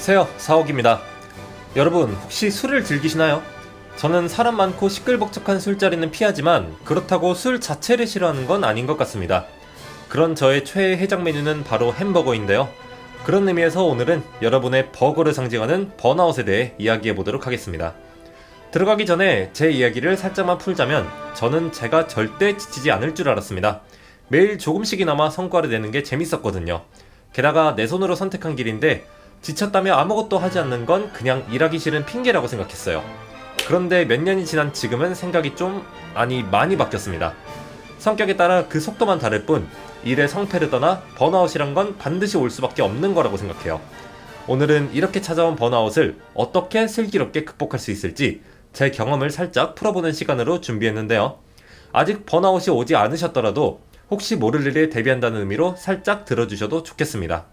안녕하세요, 사옥입니다. 여러분, 혹시 술을 즐기시나요? 저는 사람 많고 시끌벅적한 술자리는 피하지만 그렇다고 술 자체를 싫어하는 건 아닌 것 같습니다. 그런 저의 최애 해장 메뉴는 바로 햄버거인데요. 그런 의미에서 오늘은 여러분의 버거를 상징하는 번아웃에 대해 이야기해보도록 하겠습니다. 들어가기 전에 제 이야기를 살짝만 풀자면 저는 제가 절대 지치지 않을 줄 알았습니다. 매일 조금씩이나마 성과를 내는 게 재밌었거든요. 게다가 내 손으로 선택한 길인데 지쳤다며 아무것도 하지 않는 건 그냥 일하기 싫은 핑계라고 생각했어요. 그런데 몇 년이 지난 지금은 생각이 많이 바뀌었습니다. 성격에 따라 그 속도만 다를 뿐 일의 성패를 떠나 번아웃이란 건 반드시 올 수밖에 없는 거라고 생각해요. 오늘은 이렇게 찾아온 번아웃을 어떻게 슬기롭게 극복할 수 있을지 제 경험을 살짝 풀어보는 시간으로 준비했는데요. 아직 번아웃이 오지 않으셨더라도 혹시 모를 일에 대비한다는 의미로 살짝 들어주셔도 좋겠습니다.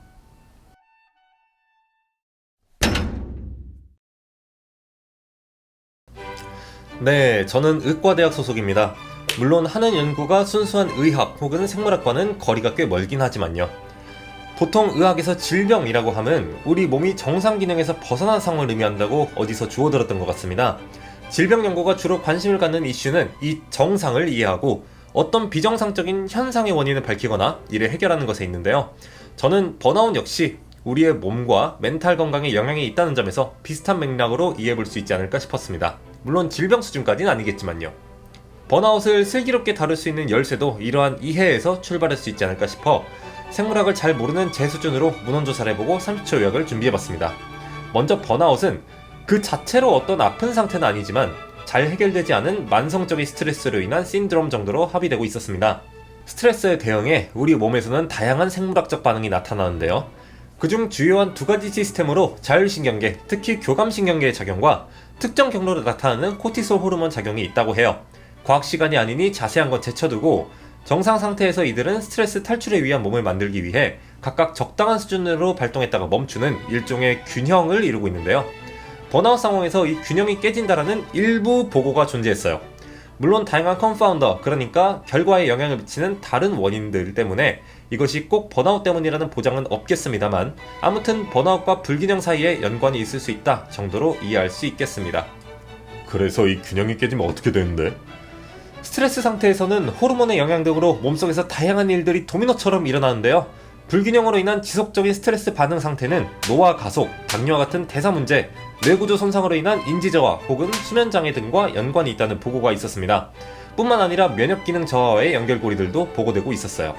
네, 저는 의과대학 소속입니다. 물론 하는 연구가 순수한 의학 혹은 생물학과는 거리가 꽤 멀긴 하지만요. 보통 의학에서 질병이라고 하면 우리 몸이 정상 기능에서 벗어난 상황을 의미한다고 어디서 주워들었던 것 같습니다. 질병 연구가 주로 관심을 갖는 이슈는 이 정상을 이해하고 어떤 비정상적인 현상의 원인을 밝히거나 이를 해결하는 것에 있는데요. 저는 번아웃 역시 우리의 몸과 멘탈 건강에 영향이 있다는 점에서 비슷한 맥락으로 이해해볼 수 있지 않을까 싶었습니다. 물론 질병 수준까지는 아니겠지만요. 번아웃을 슬기롭게 다룰 수 있는 열쇠도 이러한 이해에서 출발할 수 있지 않을까 싶어 생물학을 잘 모르는 제 수준으로 문헌조사를 해보고 30초 요약을 준비해봤습니다. 먼저 번아웃은 그 자체로 어떤 아픈 상태는 아니지만 잘 해결되지 않은 만성적인 스트레스로 인한 신드롬 정도로 합의되고 있었습니다. 스트레스에 대응해 우리 몸에서는 다양한 생물학적 반응이 나타나는데요. 그중 주요한 두 가지 시스템으로 자율신경계, 특히 교감신경계의 작용과 특정 경로로 나타나는 코티솔 호르몬 작용이 있다고 해요. 과학 시간이 아니니 자세한 건 제쳐두고 정상 상태에서 이들은 스트레스 탈출에 위한 몸을 만들기 위해 각각 적당한 수준으로 발동했다가 멈추는 일종의 균형을 이루고 있는데요. 번아웃 상황에서 이 균형이 깨진다라는 일부 보고가 존재했어요. 물론 다양한 컨파운더, 그러니까 결과에 영향을 미치는 다른 원인들 때문에 이것이 꼭 번아웃 때문이라는 보장은 없겠습니다만 아무튼 번아웃과 불균형 사이에 연관이 있을 수 있다 정도로 이해할 수 있겠습니다. 그래서 이 균형이 깨지면 어떻게 되는데? 스트레스 상태에서는 호르몬의 영향 등으로 몸속에서 다양한 일들이 도미노처럼 일어나는데요. 불균형으로 인한 지속적인 스트레스 반응 상태는 노화 가속, 당뇨와 같은 대사 문제, 뇌구조 손상으로 인한 인지저하 혹은 수면장애 등과 연관이 있다는 보고가 있었습니다. 뿐만 아니라 면역기능 저하와의 연결고리들도 보고되고 있었어요.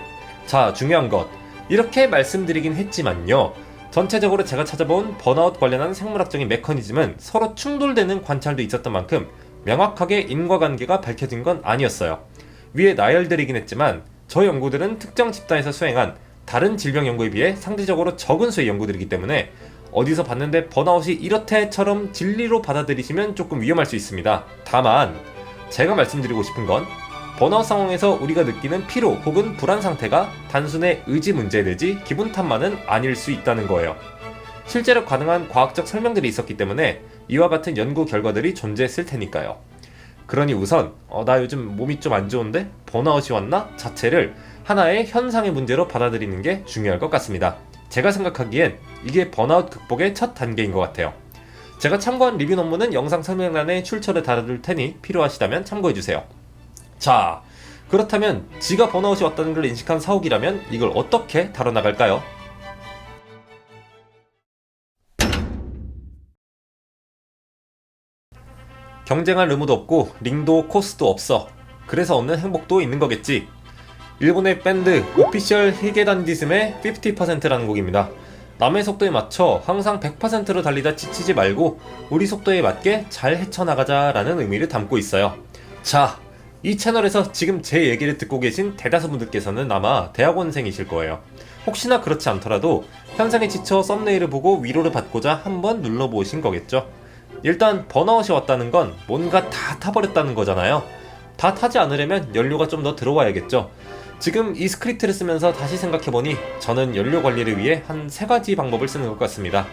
자, 중요한 것. 이렇게 말씀드리긴 했지만요. 전체적으로 제가 찾아본 번아웃 관련한 생물학적인 메커니즘은 서로 충돌되는 관찰도 있었던 만큼 명확하게 인과관계가 밝혀진 건 아니었어요. 위에 나열드리긴 했지만 저 연구들은 특정 집단에서 수행한 다른 질병 연구에 비해 상대적으로 적은 수의 연구들이기 때문에 어디서 봤는데 번아웃이 이렇대처럼 진리로 받아들이시면 조금 위험할 수 있습니다. 다만 제가 말씀드리고 싶은 건 번아웃 상황에서 우리가 느끼는 피로 혹은 불안 상태가 단순의 의지 문제 내지 기분 탓만은 아닐 수 있다는 거예요. 실제로 가능한 과학적 설명들이 있었기 때문에 이와 같은 연구 결과들이 존재했을 테니까요. 그러니 우선 나 요즘 몸이 좀 안 좋은데 번아웃이 왔나? 자체를 하나의 현상의 문제로 받아들이는 게 중요할 것 같습니다. 제가 생각하기엔 이게 번아웃 극복의 첫 단계인 것 같아요. 제가 참고한 리뷰 논문은 영상 설명란에 출처를 달아둘 테니 필요하시다면 참고해주세요. 자, 그렇다면 지가 번아웃이 왔다는 걸 인식한 사옥이라면 이걸 어떻게 다뤄나갈까요? 경쟁할 의무도 없고 링도 코스도 없어. 그래서 얻는 행복도 있는 거겠지. 일본의 밴드 오피셜 히게단디즘의 50%라는 곡입니다. 남의 속도에 맞춰 항상 100%로 달리다 지치지 말고 우리 속도에 맞게 잘 헤쳐나가자 라는 의미를 담고 있어요. 자, 이 채널에서 지금 제 얘기를 듣고 계신 대다수 분들께서는 아마 대학원생이실 거예요. 혹시나 그렇지 않더라도 현상에 지쳐 썸네일을 보고 위로를 받고자 한번 눌러보신 거겠죠. 일단 번아웃이 왔다는 건 뭔가 다 타버렸다는 거잖아요. 다 타지 않으려면 연료가 좀 더 들어와야겠죠. 지금 이 스크립트를 쓰면서 다시 생각해보니 저는 연료 관리를 위해 한 3가지 방법을 쓰는 것 같습니다.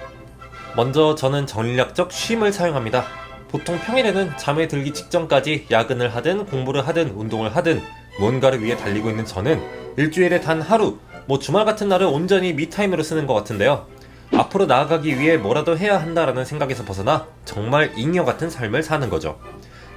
먼저 저는 전략적 쉼을 사용합니다. 보통 평일에는 잠에 들기 직전까지 야근을 하든 공부를 하든 운동을 하든 무언가를 위해 달리고 있는 저는 일주일에 단 하루, 주말 같은 날을 온전히 미타임으로 쓰는 것 같은데요. 앞으로 나아가기 위해 뭐라도 해야 한다라는 생각에서 벗어나 정말 잉여 같은 삶을 사는 거죠.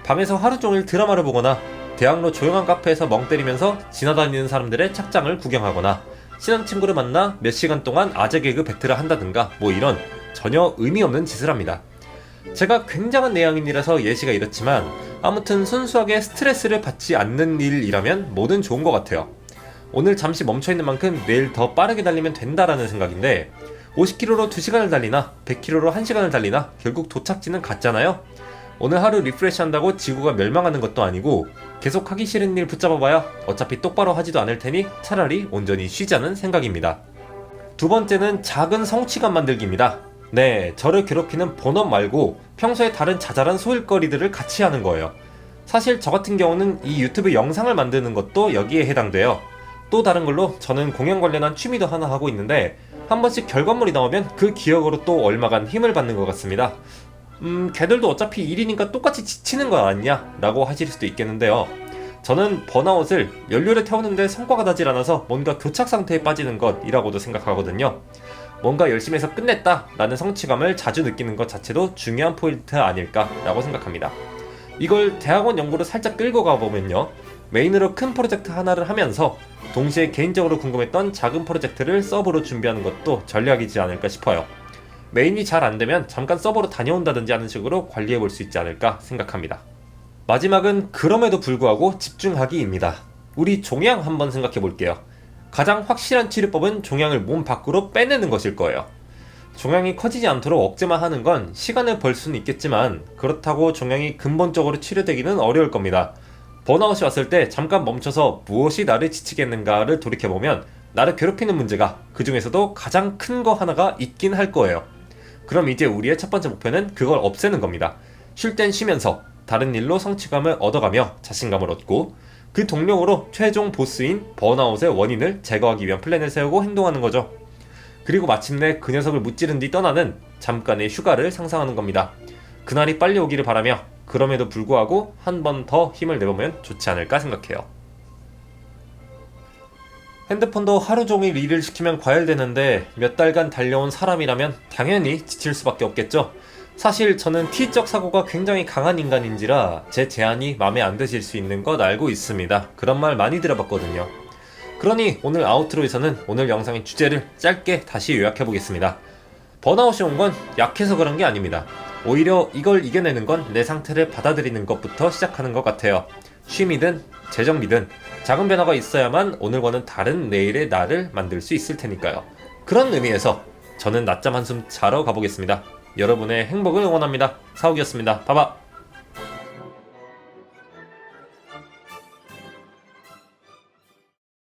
밤에서 하루 종일 드라마를 보거나 대학로 조용한 카페에서 멍 때리면서 지나다니는 사람들의 착장을 구경하거나 친한 친구를 만나 몇 시간 동안 아재 개그 배틀을 한다든가 뭐 이런 전혀 의미 없는 짓을 합니다. 제가 굉장한 내향인이라서 예시가 이렇지만 아무튼 순수하게 스트레스를 받지 않는 일이라면 뭐든 좋은 것 같아요. 오늘 잠시 멈춰있는 만큼 내일 더 빠르게 달리면 된다라는 생각인데 50km로 2시간을 달리나 100km로 1시간을 달리나 결국 도착지는 같잖아요. 오늘 하루 리프레시 한다고 지구가 멸망하는 것도 아니고 계속 하기 싫은 일 붙잡아봐야 어차피 똑바로 하지도 않을 테니 차라리 온전히 쉬자는 생각입니다. 두 번째는 작은 성취감 만들기입니다. 네, 저를 괴롭히는 본업 말고 평소에 다른 자잘한 소일거리들을 같이 하는 거예요. 사실 저 같은 경우는 이 유튜브 영상을 만드는 것도 여기에 해당돼요. 또 다른 걸로 저는 공연 관련한 취미도 하나 하고 있는데 한 번씩 결과물이 나오면 그 기억으로 또 얼마간 힘을 받는 것 같습니다. 걔들도 어차피 일이니까 똑같이 지치는 거 아니냐? 라고 하실 수도 있겠는데요. 저는 번아웃을 연료를 태우는데 성과가 나질 않아서 뭔가 교착 상태에 빠지는 것이라고도 생각하거든요. 뭔가 열심히 해서 끝냈다 라는 성취감을 자주 느끼는 것 자체도 중요한 포인트 아닐까 라고 생각합니다. 이걸 대학원 연구로 살짝 끌고 가보면요. 메인으로 큰 프로젝트 하나를 하면서 동시에 개인적으로 궁금했던 작은 프로젝트를 서브로 준비하는 것도 전략이지 않을까 싶어요. 메인이 잘 안되면 잠깐 서버로 다녀온다든지 하는 식으로 관리해볼 수 있지 않을까 생각합니다. 마지막은 그럼에도 불구하고 집중하기입니다. 우리 종양 한번 생각해볼게요. 가장 확실한 치료법은 종양을 몸 밖으로 빼내는 것일 거예요. 종양이 커지지 않도록 억제만 하는 건 시간을 벌 수는 있겠지만 그렇다고 종양이 근본적으로 치료되기는 어려울 겁니다. 번아웃이 왔을 때 잠깐 멈춰서 무엇이 나를 지치게 했는가를 돌이켜보면 나를 괴롭히는 문제가 그 중에서도 가장 큰 거 하나가 있긴 할 거예요. 그럼 이제 우리의 첫 번째 목표는 그걸 없애는 겁니다. 쉴 땐 쉬면서 다른 일로 성취감을 얻어가며 자신감을 얻고 그 동력으로 최종 보스인 번아웃의 원인을 제거하기 위한 플랜을 세우고 행동하는 거죠. 그리고 마침내 그 녀석을 무찌른 뒤 떠나는 잠깐의 휴가를 상상하는 겁니다. 그날이 빨리 오기를 바라며 그럼에도 불구하고 한 번 더 힘을 내보면 좋지 않을까 생각해요. 핸드폰도 하루 종일 일을 시키면 과열되는데 몇 달간 달려온 사람이라면 당연히 지칠 수밖에 없겠죠. 사실 저는 T적 사고가 굉장히 강한 인간인지라 제 제안이 마음에 안 드실 수 있는 것 알고 있습니다. 그런 말 많이 들어봤거든요. 그러니 오늘 아우트로에서는 오늘 영상의 주제를 짧게 다시 요약해보겠습니다. 번아웃이 온 건 약해서 그런 게 아닙니다. 오히려 이걸 이겨내는 건 내 상태를 받아들이는 것부터 시작하는 것 같아요. 쉼이든 재정비든 작은 변화가 있어야만 오늘과는 다른 내일의 나를 만들 수 있을 테니까요. 그런 의미에서 저는 낮잠 한숨 자러 가보겠습니다. 여러분의 행복을 응원합니다. 사욱이었습니다. 봐봐.